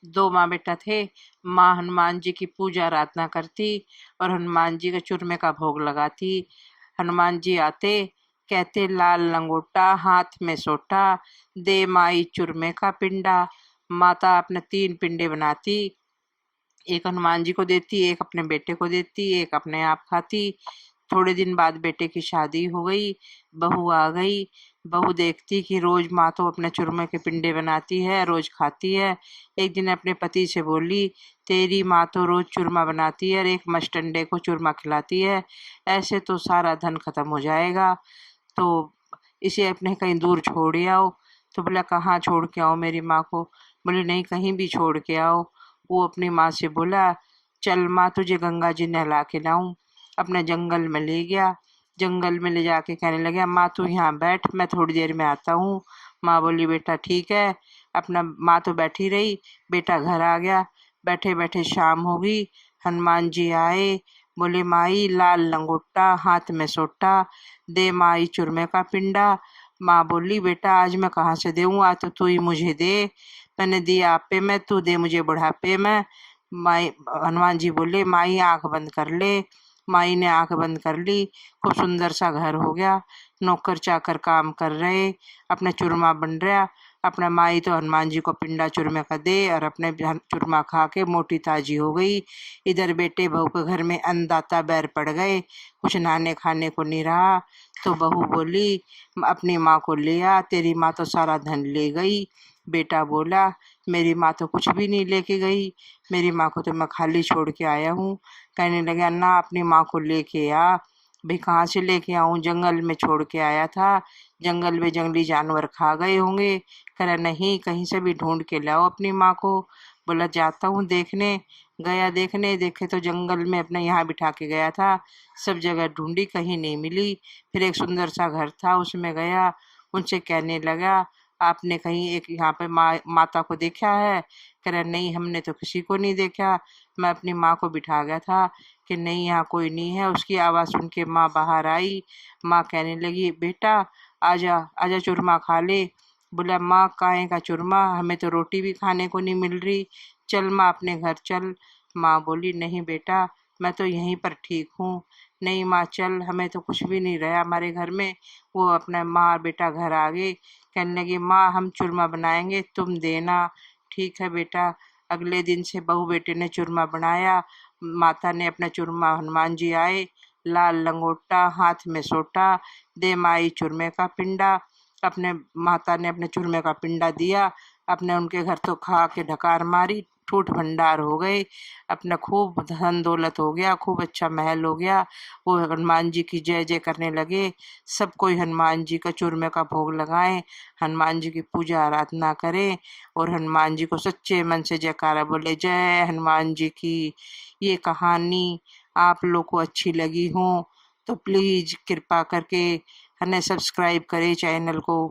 दो माँ बेटा थे। माँ हनुमान जी की पूजा आराधना करती और हनुमान जी के चूरमे का भोग लगाती। हनुमान जी आते, कहते लाल लंगोटा हाथ में सोटा, दे माई चूरमे का पिंडा। माता अपने 3 पिंडे बनाती, एक हनुमान जी को देती, एक अपने बेटे को देती, एक अपने आप खाती। थोड़े दिन बाद बेटे की शादी हो गई, बहू आ गई। बहू देखती कि रोज माँ तो अपने चूरमे के पिंडे बनाती है, रोज खाती है। एक दिन अपने पति से बोली, तेरी माँ तो रोज चूरमा बनाती है और एक मस्टंडे को चूरमा खिलाती है, ऐसे तो सारा धन खत्म हो जाएगा, तो इसे अपने कहीं दूर छोड़ आओ। तो बोला कहाँ छोड़ के आओ मेरी माँ को? बोली नहीं, कहीं भी छोड़ के आओ। वो अपनी माँ से बोला, चल माँ तुझे गंगा जी नहला के लाऊं। अपने जंगल में ले गया। जंगल में ले जाके कहने लगा, माँ तू यहाँ बैठ, मैं थोड़ी देर में आता हूँ। माँ बोली बेटा ठीक है। अपना माँ तो बैठी रही, बेटा घर आ गया। बैठे बैठे शाम हो गई। हनुमान जी आए, बोले माई लाल लंगोटा हाथ में सोटा, दे माई चूरमे का पिंडा। माँ बोली बेटा आज मैं कहाँ से दूँ, आज तो तू ही मुझे दे, मैंने दिया आपे में, तू दे मुझे बुढ़ापे में। माई हनुमान जी बोले माई आंख बंद कर ले। माई ने आंख बंद कर ली। खूब सुंदर सा घर हो गया, नौकर चाकर काम कर रहे, अपने चूरमा बन रहा। अपना माई तो हनुमान जी को पिंडा चूरमे का दे और अपने चूरमा खा के मोटी ताजी हो गई। इधर बेटे बहू के घर में अन्नदाता बैर पड़ गए, कुछ नहाने खाने को नहीं रहा। तो बहू बोली अपनी माँ को ले आ, तेरी माँ तो सारा धन ले गई। बेटा बोला मेरी माँ तो कुछ भी नहीं लेके गई, मेरी माँ को तो मैं खाली छोड़ के आया हूँ। कहने लगा ना अपनी माँ को लेके आ। भाई कहाँ से लेके आऊँ, जंगल में छोड़ के आया था, जंगल में जंगली जानवर खा गए होंगे। कह रहा नहीं, कहीं से भी ढूंढ के लाओ अपनी माँ को। बोला जाता हूँ देखने। गया देखने, देखे तो जंगल में अपने यहाँ बिठा के गया था, सब जगह ढूंढी कहीं नहीं मिली। फिर एक सुंदर सा घर था, उसमें गया, उनसे कहने लगा आपने कहीं एक यहाँ पे माता को देखा है? कह रहा नहीं हमने तो किसी को नहीं देखा, मैं अपनी माँ को बिठा गया था कि नहीं यहाँ कोई नहीं है। उसकी आवाज़ सुन के माँ बाहर आई। माँ कहने लगी बेटा आजा आजा चूरमा खा ले। बोला माँ काहे का चूरमा, हमें तो रोटी भी खाने को नहीं मिल रही, चल माँ अपने घर चल। माँ बोली नहीं बेटा मैं तो यहीं पर ठीक हूँ। नहीं माँ चल, हमें तो कुछ भी नहीं रहा हमारे घर में। वो अपना माँ बेटा घर आ गए, कहने लगी माँ हम चूरमा बनाएंगे तुम देना। ठीक है बेटा। अगले दिन से बहू बेटे ने चूरमा बनाया। माता ने अपना चूरमा, हनुमान जी आए, लाल लंगोटा हाथ में सोटा, दे माई चूरमे का पिंडा। अपने माता ने अपने चूरमे का पिंडा दिया। अपने उनके घर तो खा के ढकार मारी, ठूठ भंडार हो गए, अपना खूब धन दौलत हो गया, खूब अच्छा महल हो गया। वो हनुमान जी की जय जय करने लगे। सब कोई हनुमान जी का चूरमे का भोग लगाएं, हनुमान जी की पूजा आराधना करें और हनुमान जी को सच्चे मन से जयकारा बोले, जय हनुमान जी की। ये कहानी आप लोग को अच्छी लगी हो तो प्लीज कृपा करके हमें सब्सक्राइब करें चैनल को।